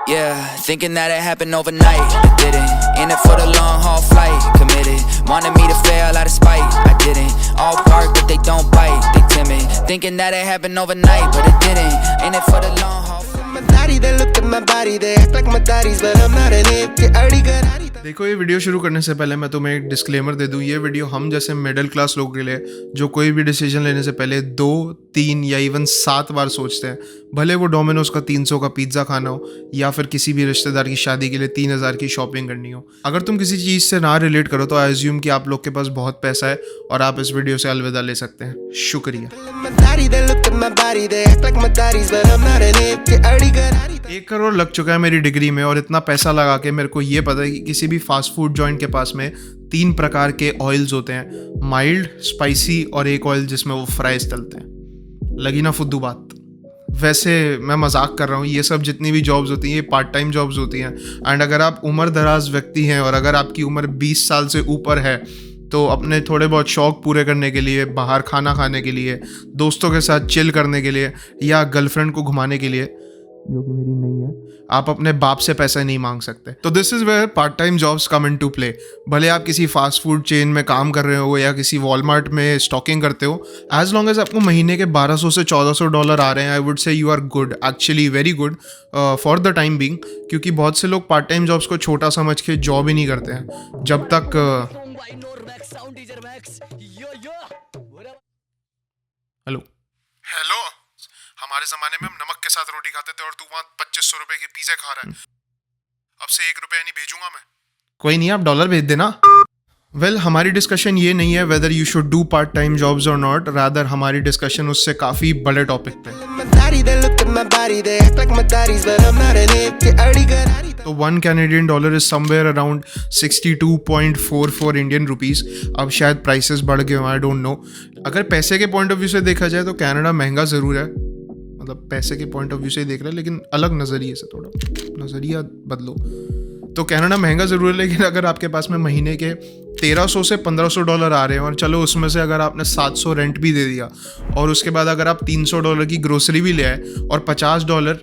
Yeah, thinking that it happened overnight, it didn't. In it for the long haul flight, committed. Wanted me to fail out of spite, I didn't. All bark but they don't bite, they timid. Thinking that it happened overnight, but it didn't. In it for the long haul flight. My daddy, they look at my body, they act like my daddies, but I'm not an ape. Get already good. देखो, ये video शुरू करने से पहले मैं तुम्हें एक disclaimer दे दूं। ये वीडियो हम जैसे मिडिल क्लास लोगों के लिए जो कोई भी डिसीजन लेने से पहले 2, 3 या इवन 7 बार सोचते हैं, भले वो डोमिनोज का 300 का पिज्ज़ा खाना हो या फिर किसी भी रिश्तेदार की शादी के लिए 3000 की शॉपिंग करनी हो। अगर तुम किसी चीज़ से ना रिलेट करो तो आई एज्यूम कि आप लोग के पास बहुत पैसा है और आप इस वीडियो से अलविदा ले सकते हैं। शुक्रिया। 1 करोड़ लग चुका है मेरी डिग्री में और इतना पैसा लगा के मेरे को ये पता है कि किसी भी फास्ट फूड जॉइंट के पास में 3 प्रकार के ऑयल्स होते हैं, माइल्ड, स्पाइसी और एक ऑयल जिसमें वो फ्राइज तलते हैं। लगी ना फुद्दू बात। वैसे मैं मजाक कर रहा हूँ, ये सब जितनी भी जॉब्स होती हैं ये पार्ट टाइम जॉब्स होती हैं। एंड अगर आप उम्र दराज व्यक्ति हैं और अगर आपकी उम्र 20 साल से ऊपर है तो अपने थोड़े बहुत शौक पूरे करने के लिए, बाहर खाना खाने के लिए, दोस्तों के साथ चिल करने के लिए या गर्लफ्रेंड को घुमाने के लिए, जो कि मेरी नहीं है, आप अपने बाप से पैसा नहीं मांग सकते। तो this is where part time jobs come into play. भले आप किसी फास्ट फूड चेन में काम कर रहे हो या किसी वॉलमार्ट में स्टॉकिंग करते हो, एज लॉन्ग एज आपको महीने के 1200 से 1400 डॉलर आ रहे हैं, I would say you are good, actually very good for the time being. क्योंकि बहुत से लोग पार्ट टाइम जॉब्स को छोटा समझ के जॉब ही नहीं करते हैं जब तक हेलो, हमारे ज़माने में हम नमक के साथ रोटी खाते थे और तू वहाँ 2500 रुपए के पिज़्ज़ा खा रहा है। अब से 1 रुपया नहीं भेजूंगा मैं। कोई नहीं, आप डॉलर भेज देना। वेल, हमारी डिस्कशन ये नहीं है whether you should do part time jobs और नॉट, रादर हमारी डिस्कशन उससे काफ़ी बड़े टॉपिक पे। तो 1 Canadian dollar is somewhere around 62.44 Indian rupees. अब शायद प्राइसेस बढ़ गए, आई डोंट नो। अगर पैसे के पॉइंट ऑफ व्यू से देखा जाए तो कनाडा महंगा ज़रूर है, मतलब पैसे के पॉइंट ऑफ व्यू से ही देख रहे हैं, लेकिन अलग नज़रिए से, थोड़ा नज़रिया बदलो। तो कनाडा महंगा ज़रूर है, लेकिन अगर आपके पास में महीने के 1300 से 1500 डॉलर आ रहे हैं और चलो उसमें से अगर आपने 700 रेंट भी दे दिया और उसके बाद अगर आप 300 डॉलर की ग्रोसरी भी ले आए और 50 डॉलर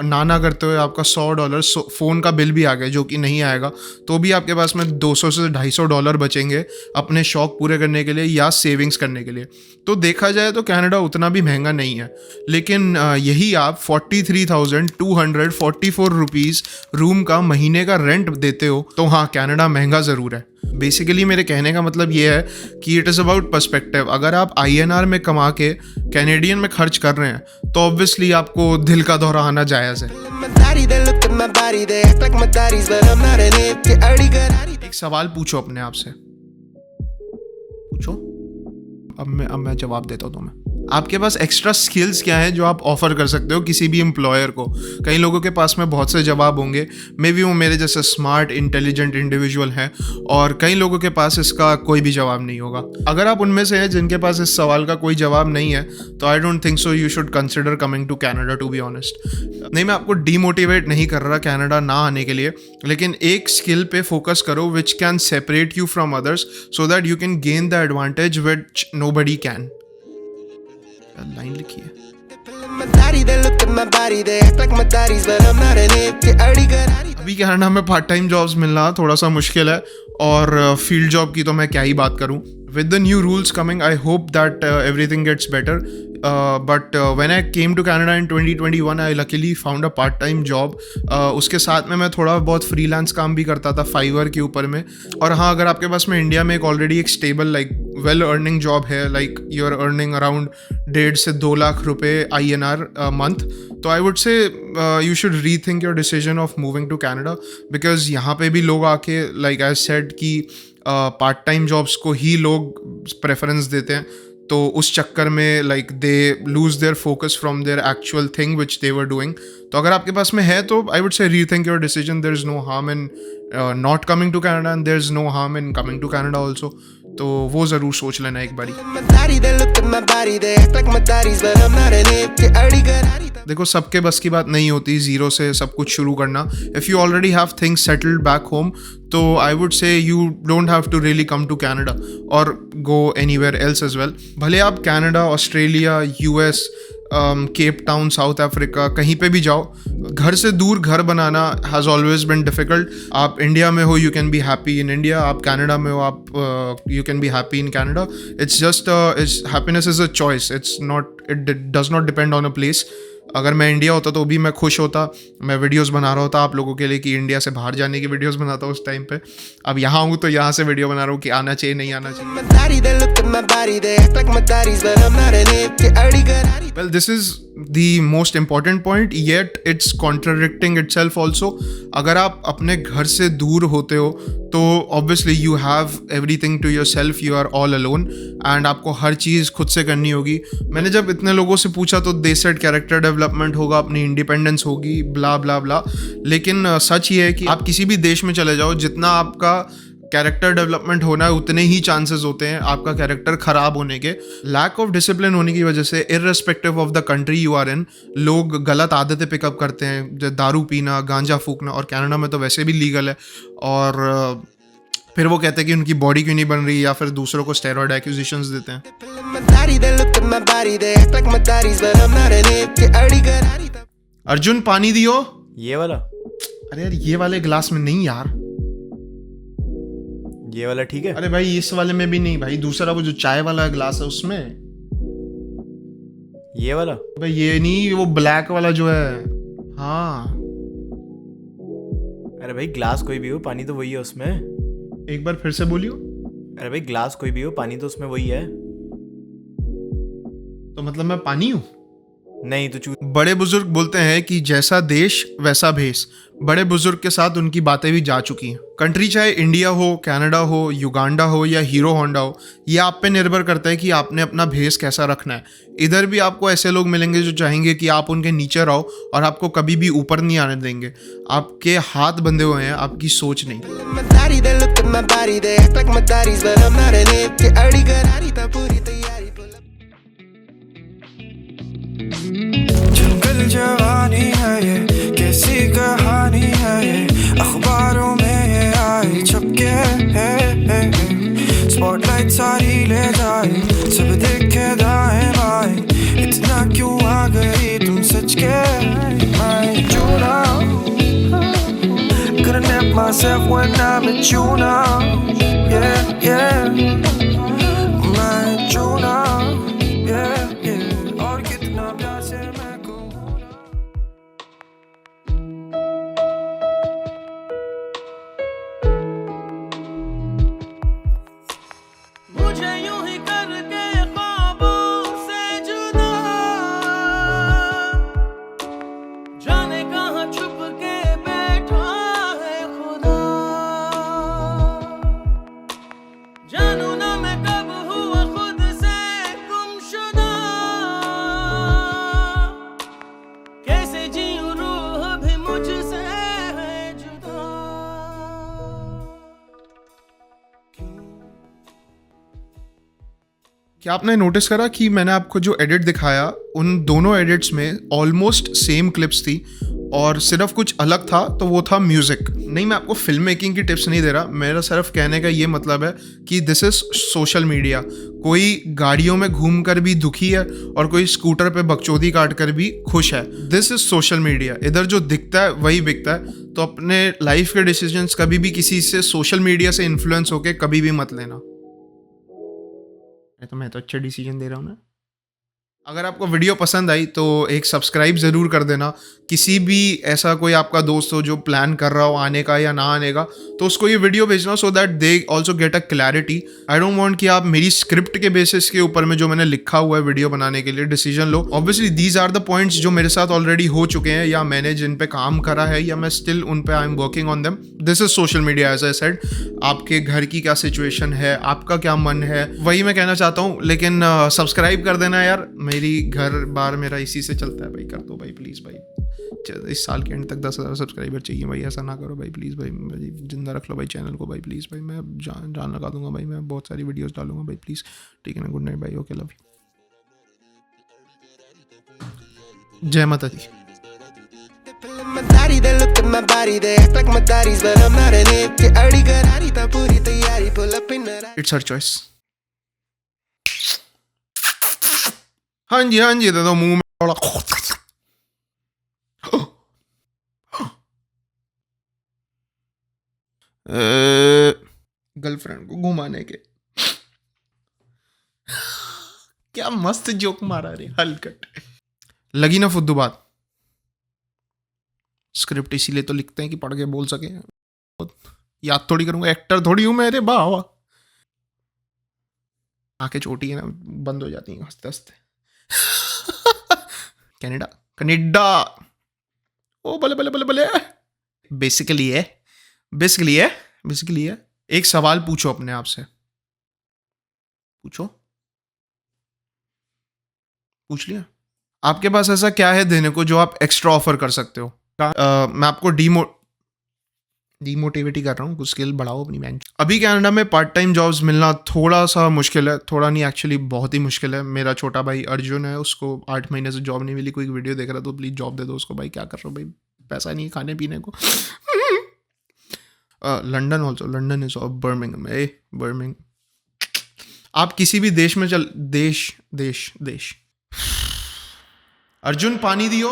ना करते हुए आपका 100 डॉलर फ़ोन का बिल भी आ गया, जो कि नहीं आएगा, तो भी आपके पास में 200 से 250 डॉलर बचेंगे अपने शौक पूरे करने के लिए या सेविंग्स करने के लिए। तो देखा जाए तो कनाडा उतना भी महंगा नहीं है। लेकिन यही आप 43,244 रुपीज़ रूम का महीने का रेंट देते हो तो हाँ, कनाडा महंगा ज़रूर है। बेसिकली मेरे कहने का मतलब ये है कि इट इज़ अबाउट पर्सपेक्टिव। अगर आप INR में कमा के कैनेडियन में खर्च कर रहे हैं तो ऑब्वियसली आपको दिल का दौरा आना जायज़ है। एक सवाल पूछो अपने आप से, पूछो। अब मैं जवाब देता हूँ तुम्हें। आपके पास एक्स्ट्रा स्किल्स क्या हैं जो आप ऑफर कर सकते हो किसी भी एम्प्लॉयर को? कई लोगों के पास में बहुत से जवाब होंगे, मे बी वो मेरे जैसे स्मार्ट इंटेलिजेंट इंडिविजुअल हैं, और कई लोगों के पास इसका कोई भी जवाब नहीं होगा। अगर आप उनमें से हैं जिनके पास इस सवाल का कोई जवाब नहीं है तो I don't think so you should consider coming to Canada, to be honest. नहीं, मैं आपको डीमोटिवेट नहीं कर रहा कैनेडा ना आने के लिए, लेकिन एक स्किल पे फोकस करो which can separate you from others so that you can gain the advantage which nobody can. Line लिखी है। अभी कनाडा में पार्ट टाइम जॉब्स मिलना थोड़ा सा मुश्किल है और फील्ड जॉब की तो मैं क्या ही बात करूं। With the new rules coming, I hope that everything gets better. But when I came to Canada in 2021, I luckily found a part-time job. उसके साथ में मैं थोड़ा बहुत freelance काम भी करता था Fiverr के ऊपर में। और हाँ, अगर आपके पास में इंडिया में एक ऑलरेडी एक स्टेबल well earning job है, like you're earning around 1.5 से 2 लाख रुपए INR a month, तो I would say you should rethink your decision of moving to Canada, because यहाँ पे भी लोग आके like I said कि पार्ट टाइम जॉब्स को ही लोग प्रेफरेंस देते हैं, तो उस चक्कर में they lose their focus from their actual thing which they were doing. तो अगर आपके पास में है तो I would say rethink your decision. There is no harm in not coming to Canada and there is no harm in coming to Canada also. तो वो ज़रूर सोच लेना एक बारी। देखो, सबके बस की बात नहीं होती ज़ीरो से सब कुछ शुरू करना। If you already have things settled back home तो I would say you don't have to really come to Canada और go anywhere else as well. भले आप Canada, Australia, US Cape Town, South Africa, कहीं पे भी जाओ, घर से दूर घर बनाना हैज़ ऑलवेज बिन डिफिकल्ट. आप इंडिया में हो, you can be happy in India. आप कनाडा में हो, आप you can be happy in Canada. It's just it's happiness is a choice. It's not, it does not depend on a place. अगर मैं India होता तो भी मैं खुश होता, मैं वीडियोस बना रहा होता आप लोगों के लिए कि इंडिया से बाहर जाने की वीडियोस बनाता उस टाइम पे. अब यहाँ हूँ तो यहाँ से वीडियो बना रहा हूँ कि आना चाहिए नहीं आना चाहिए. Well, this is the most important point, yet it's contradicting itself also. अगर आप अपने घर से दूर होते हो तो obviously you have everything to yourself, you are all alone and आपको हर चीज़ खुद से करनी होगी. मैंने जब इतने लोगों से पूछा तो they said कैरेक्टर डेवलपमेंट होगा, अपनी इंडिपेंडेंस होगी, ब्ला ब्ला ब्ला. लेकिन सच ये है कि आप किसी भी देश में चले जाओ, जितना आपका कैरेक्टर डेवलपमेंट होना है उतने ही चांसेस होते हैं आपका कैरेक्टर ख़राब होने के. लैक ऑफ डिसिप्लिन होने की वजह से irrespective of the country you are in, लोग गलत आदतें पिकअप करते हैं, जैसे दारू पीना, गांजा फूकना, और कनाडा में तो वैसे भी लीगल है. और फिर वो कहते हैं कि उनकी बॉडी क्यों नहीं बन रही, या फिर दूसरों को स्टेरॉइड एक्यूजेशंस देते हैं. अर्जुन पानी दियो. ये वाला? अरे यार ये वाले गिलास में नहीं यार, ये वाला ठीक है. अरे भाई इस वाले में भी नहीं भाई, दूसरा वो जो चाय वाला गिलास है उसमें. ये वाला? भाई ये नहीं, वो ब्लैक वाला जो है. हाँ अरे भाई ग्लास कोई भी हो, पानी तो वही है उसमें. एक बार फिर से बोलियो. अरे भाई ग्लास कोई भी हो, पानी तो उसमें वही है. तो मतलब मैं पानी हूँ? नहीं तो चूत. बड़े बुजुर्ग बोलते हैं कि जैसा देश वैसा भेष. बड़े बुजुर्ग के साथ उनकी बातें भी जा चुकी हैं. कंट्री चाहे इंडिया हो, कनाडा हो, युगांडा हो या हीरो होंडा हो, ये आप पे निर्भर करता है कि आपने अपना भेष कैसा रखना है. इधर भी आपको ऐसे लोग मिलेंगे जो चाहेंगे कि आप उनके नीचे रहो और आपको कभी भी ऊपर नहीं आने देंगे. आपके हाथ बंधे हुए हैं, आपकी सोच नहीं. जंगल जवानी है ये, कैसी कहानी है ये, अखबारों में ये आई छपके है. स्पॉटलाइट सारी ले जाए, सब देखे दाएं बाएं, इतना क्यों आ गई तुम सच के. मैं चूना couldn't help myself when I met you now. Yeah, yeah. मैं चूना, yeah, yeah. और कितना प्यार से मैं कहूँ ना. मुझे यूं ही करके ख्वाबों से जुदा, जाने कहाँ छुप के बैठा है खुदा. जानू ना मैं कब हुआ खुद से गुमशुदा, कैसे जीऊं रूह भी मुझसे है जुदा. क्या आपने नोटिस करा कि मैंने आपको जो एडिट दिखाया उन दोनों एडिट्स में ऑलमोस्ट सेम क्लिप्स थी और सिर्फ कुछ अलग था, तो वो था म्यूज़िक. नहीं, मैं आपको फिल्म मेकिंग की टिप्स नहीं दे रहा. मेरा सिर्फ कहने का ये मतलब है कि दिस इज़ सोशल मीडिया. कोई गाड़ियों में घूम कर भी दुखी है और कोई स्कूटर पे बकचोदी काट कर भी खुश है. This is social media. इधर जो दिखता है वही बिकता है. तो अपने लाइफ के डिसीजंस कभी भी किसी से सोशल मीडिया से इन्फ्लुएंस होके कभी भी मत लेना. मैं तो अच्छे डिसीजन दे रहा हूँ ना. अगर आपको वीडियो पसंद आई तो एक सब्सक्राइब ज़रूर कर देना. किसी भी ऐसा कोई आपका दोस्त हो जो प्लान कर रहा हो आने का या ना आने का, तो उसको ये वीडियो भेजना so that they also get a clarity. I don't want कि आप मेरी स्क्रिप्ट के बेसिस के ऊपर में जो मैंने लिखा हुआ है वीडियो बनाने के लिए डिसीजन लो. Obviously these are the points जो मेरे साथ ऑलरेडी हो चुके हैं या मैंने जिन पे काम करा है या मैं स्टिल उन पे I am working on them. This is social media as I said. आपके घर की क्या सिचुएशन है, आपका क्या मन है, वही मैं कहना चाहता हूँ. लेकिन सब्सक्राइब कर देना यार. मेरी घर बार मेरा इसी से चलता है भाई. कर दो भाई प्लीज़ भाई. इस साल के एंड तक 10,000 सब्सक्राइबर चाहिए भाई. ऐसा ना करो भाई प्लीज़ भाई. जिंदा रख लो भाई चैनल को भाई प्लीज़ भाई. मैं जान लगा दूंगा भाई. मैं बहुत सारी वीडियोस डालूंगा भाई प्लीज़. ठीक है ना. गुड नाइट भाई. Okay love you. जय माता दी. They look at my body, they act like my daddies, but I'm not an it. Get early, garari, ta puri tayari, pull up in the. It's her choice. हाँ जी दे दो मुंह में. Girlfriend को घुमाने के। क्या मस्त जोक मारा रे, हलकट। लगी ना फुद्दू बात। स्क्रिप्ट इसीलिए तो लिखते हैं कि पढ़ के बोल सके, याद थोड़ी करूंगा, एक्टर थोड़ी हूं मैं रे बाबा। आंखें छोटी है ना, बंद हो जाती हैं हंसते हंसते। कनाडा कनाडा, ओ भले भले भले भले। बेसिकली है एक सवाल पूछो अपने आप से, पूछ लिया? आपके पास ऐसा क्या है देने को जो आप एक्स्ट्रा ऑफर कर सकते हो? मैं आपको डिमोटिवेट ही कर रहा हूँ, कुछ स्किल बढ़ाओ अपनी बैंक। अभी कनाडा में पार्ट टाइम जॉब्स मिलना थोड़ा सा मुश्किल है, थोड़ा नहीं एक्चुअली बहुत ही मुश्किल है। मेरा छोटा भाई अर्जुन है, उसको 8 महीने से जॉब नहीं मिली। कोई वीडियो देख रहा तो प्लीज़ जॉब दे दो उसको। भाई क्या कर रहे हो भाई, पैसा नहीं है खाने पीने को। London also, London is Birmingham. आप किसी भी देश में देश अर्जुन पानी दियो।